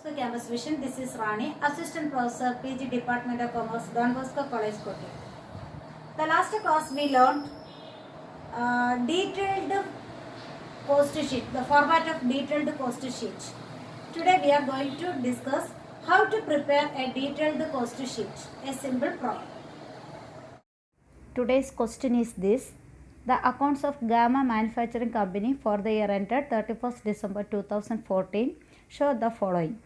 Bosco Campus Vision. This is Rani, Assistant Professor, PG Department of Commerce, Don Bosco College, Kotti. The last class we learned detailed cost sheet, the format of detailed cost sheet. Today we are going to discuss how to prepare a detailed cost sheet, a simple problem. Today's question is this. The accounts of Gamma Manufacturing Company for the year ended 31st December 2014 show the following.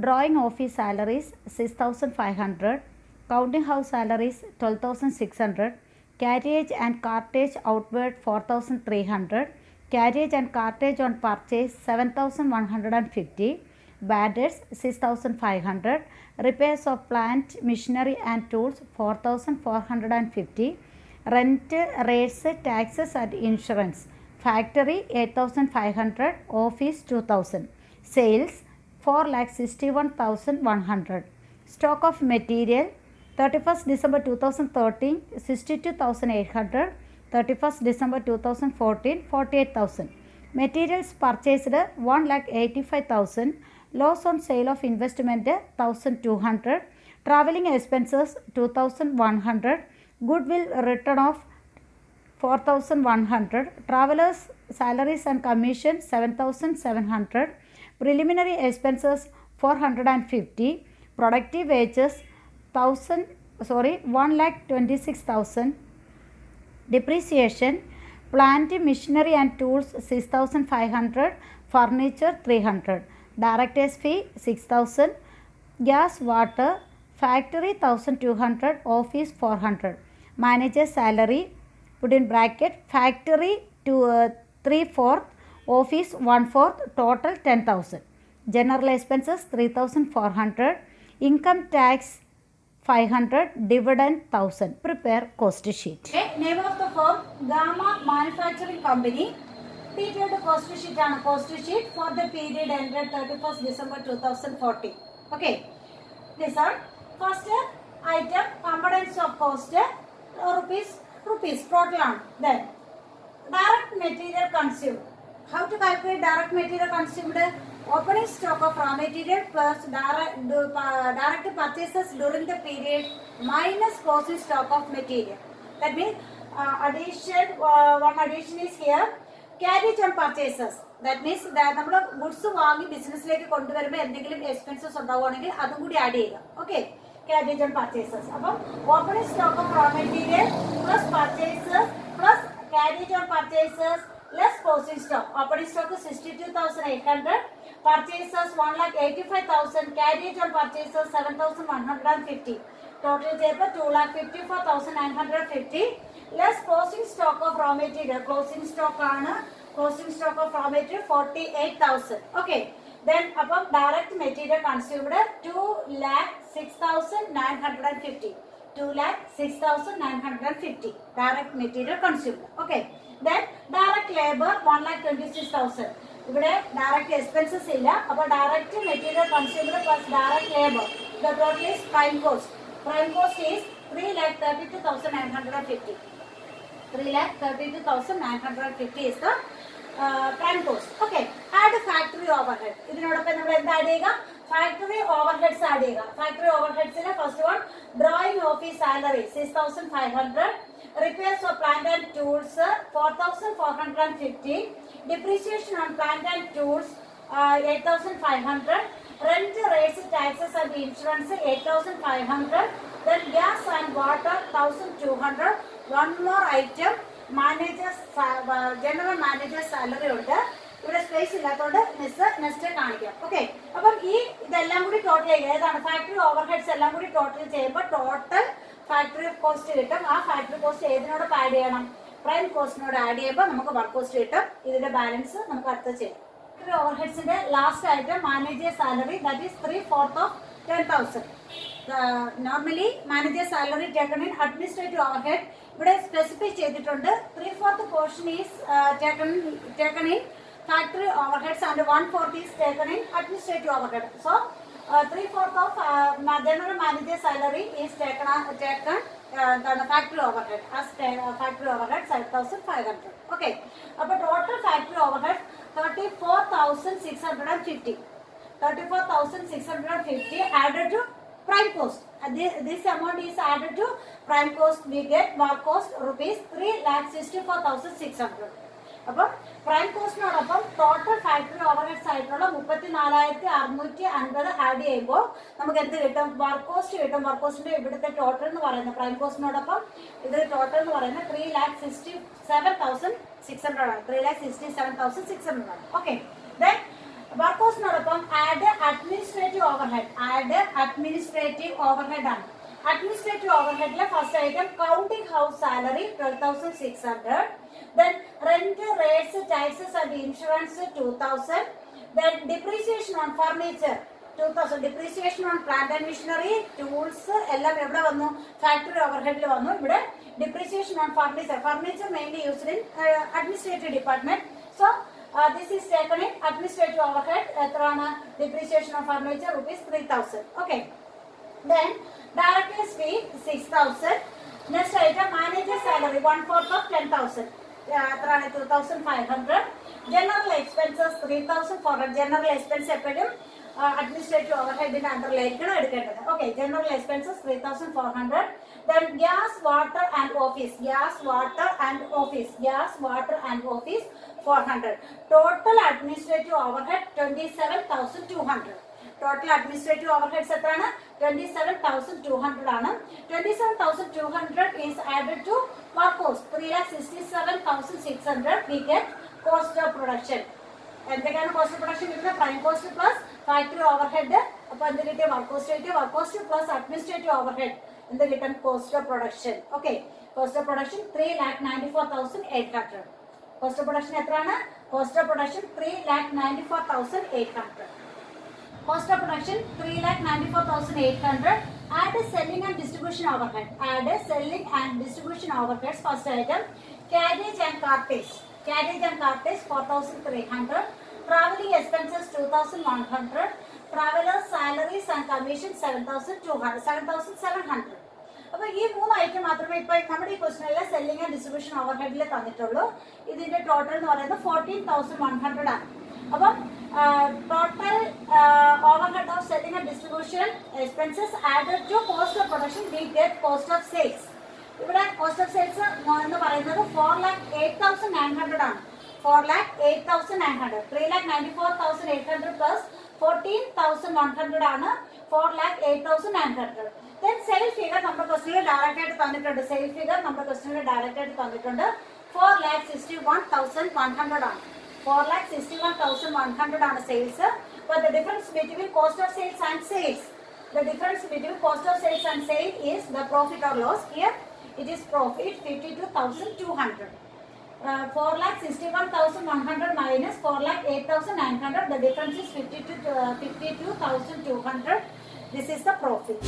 Drawing office salaries 6,500, counting house salaries 12,600, carriage and cartage outward 4,300, carriage and cartage on purchase 7,150, bad debts 6,500, repairs of plant, machinery and tools 4,450, rent, rates, taxes and insurance, factory 8,500, office 2,000, sales 4,61,100, stock of material 31st December 2013 62,800, 31st December 2014 48,000, materials purchased 1,85,000, loss on sale of investment 1,200, travelling expenses 2,100, goodwill written off 4,100, travelers salaries and commission 7,700, preliminary expenses 450, productive wages 1,26,000, depreciation, plant, machinery and tools 6,500, furniture 300, director's fee 6,000, gas, water, factory 1,200, office 400, manager's salary, put in bracket, factory to 3/4, office 1/4, total 10,000, general expenses 3,400, income tax 500, dividend 1,000. Prepare cost sheet. Okay, name of the firm Gamma Manufacturing Company. Detailed cost sheet and cost sheet for the period ended 31st December 2014. Okay, this one. First item, components of cost, rupees total on. Then direct material consumed. How to calculate direct material consumed? Opening stock of raw material plus direct purchases during the period minus closing stock of material. That means one addition is here. Carriage and purchases. That means നമ്മൾ goods വാങ്ങി ബിസിനസ്സിലേക്ക് കൊണ്ടുവരുമ്പോൾ എന്തെങ്കിലും expenses ഉണ്ടാവുകയാണെങ്കിൽ അതും കൂടി add ചെയ്യുക. Okay, carriage and purchases. അപ്പം opening stock of raw material plus purchases plus carriage and purchases less closing stock. Opening stock is 62,800, purchases 1,85,000, carriage and purchases 7,150. Total paper 2,54,950 less closing stock of raw material. Closing stock of raw material 48,000. Okay. Then above direct material consumed 2,06,950. 2,06,950 direct material consumed. Okay. Then direct labor 1,26,000. ഇവിടെ direct expenses ഇല്ല. അപ്പോൾ direct material consumed plus direct labor. The total is prime cost. Prime cost is 3,32,950. 3,32,950 is the prime cost. Okay. Add factory overhead. ഇതിനോടൊപ്പം നമ്മൾ എന്താ add ചെയ്യുക? Factory overheads add ചെയ്യുക. Factory overheads ലെ first one drawing office salary 6,500, repairs of plant and tools 4,450, depreciation on plant and tools 8,500, rent, rates, taxes and insurance 8,500, then gas and water 1,200. One more item, general manager salary ഉണ്ട്. ഇവിടെ space ഇല്ലാത്തതുകൊണ്ട് next കാണിക്കാം. Okay, അപ്പം ഇതെല്ലാം കൂടി total ചെയ്യുക. ഏതാണ് factory overheads എല്ലാം കൂടി ടോട്ടൽ ചെയ്യുമ്പോൾ ടോട്ടൽ ഫാക്ടറി കോസ്റ്റ് കിട്ടും. ആ ഫാക്ടറി കോസ്റ്റ് ഏതിനോട് ആഡ് ചെയ്യണം? പ്രൈം കോസ്റ്റിനോട് ആഡ് ചെയ്യുമ്പോൾ നമുക്ക് വർക്ക് കോസ്റ്റ് കിട്ടും. ഇതിന്റെ ബാലൻസ് നമുക്ക് അടുത്ത് ചെയ്യാം. ഫാക്ടറി ഓവർഹെഡ്സിന്റെ ലാസ്റ്റ് ആയിട്ട് manager salary, that is 3/4 of 10,000. Normally manager salary taken in administrative overhead. ഇവിടെ സ്പെസിഫൈ ചെയ്തിട്ടുണ്ട് 3/4 portion is taken in factory overheads and 1/4 is taken in administrative overhead. So 3/4 of general manager salary is taken the factory overhead as factory overhead 7,500. Okay, about total factory overhead 34,650. 34,650 added to prime cost. This amount is added to prime cost. We get work cost rupees 3,64,600. അപ്പം prime കോസ്റ്റിനോടൊപ്പം total factory overheads ആയിട്ടുള്ള 34,650 add ചെയ്യുമ്പോൾ നമുക്ക് എന്ത് കിട്ടും? Work cost കിട്ടും. Work കോസ്റ്റിന്റെ ഇവിടുത്തെ total എന്ന് പറയുന്നത് പ്രൈം കോസ്റ്റിനോടൊപ്പം ഇത് ടോട്ടൽ എന്ന് പറയുന്നത് 3,67,600 ആണ്. 3,67,600 ആണ്. ഓക്കെ, ദെൻ വർക്ക് കോസ്റ്റിനോടൊപ്പം add administrative overhead. Add administrative overhead ആണ്. അഡ്മിനിസ്ട്രേറ്റീവ് ഓവർഹെഡിലെ first item counting house salary 12,600. Then rent, rates, taxes and insurance 2,000. Then depreciation on furniture 2,000. Depreciation on plant and machinery, tools എല്ലാം എവിടെ വന്നു? Factory ഓവർഹെഡിൽ വന്നു. ഇവിടെ depreciation on furniture. Furniture mainly used in administrative department. So this is taken in administrative overhead. എത്രയാണ്? Depreciation on furniture rupees 3,000. Okay. Then director's fee 6,000. Next item manager salary 1/4 of 10,000. 2,500. General expenses 3,400. General expense എപ്പോഴും administrative ഓവർഹെഡിന്റെ അണ്ടറിലായിരിക്കണം എടുക്കേണ്ടത്. Okay, general expenses 3,400. Then gas, water and office. Gas, water and office. Gas, water and office 400. Total administrative overhead 27,200. Total administrative overheads എത്രയാണ്? 27,200 ആണ്. 27,200 is added to work cost 3,67,600. We get cost of production. എന്തൊക്കെയാണ് cost of production കിട്ടുന്നത്? Prime cost plus factory overhead. അപ്പൊ എന്ത് കിട്ടിയ? Work cost കിട്ടിയ. Work cost plus administrative overhead എന്ത് കിട്ടും? Cost of production. Okay, cost of production 3,94,800. Cost of production എത്രയാണ്? Cost of production 3,94,800. Cost of production 3,94,800. Add selling and distribution overhead. Add selling and distribution overheads. First item carriage and cartage. Carriage and cartage 4,300. Traveling expenses 2,100. Travelers salaries and commission 7,200. 7,700. അപ്പോൾ ഈ 3 item മാത്രമേ ഇപ്പൊ നമ്മുടെ ഈ ക്വസ്റ്റനിലെ selling and distribution ഓവർഹെഡിൽ തന്നിട്ടുള്ളൂ. ഇതിന്റെ ടോട്ടൽ എന്ന് പറയുന്നത് 14,100 ആണ്. അപ്പം total overhead of selling and distribution expenses added to cost of production we get cost of sales. ഇവിടെ കോസ്റ്റ് ഓഫ് സെയിൽസ് എന്ന് പറയുന്നത് 4,08,900 ആണ്. 4,08,900. 3,94,800 പ്ലസ് 14,100 ആണ് 4,08,900. Then sale figure നമ്മുടെ ക്വസ്റ്റനിൽ ഡയറക്റ്റ് ആയിട്ട് തന്നിട്ടുണ്ട്. സെയിൽ ഫിഗർ നമ്മുടെ ക്വസ്റ്റനിൽ ഡയറക്റ്റ് ആയിട്ട് തന്നിട്ടുണ്ട്. 4,61,100 ആണ്. 4,61,100 ആണ് sales. But the difference between cost of sales and sales, the difference between cost of sales and sale is the profit or loss. Here it is profit 52,200. 4,61,100 minus 4,08,900. The difference is 52,200. This is the profit.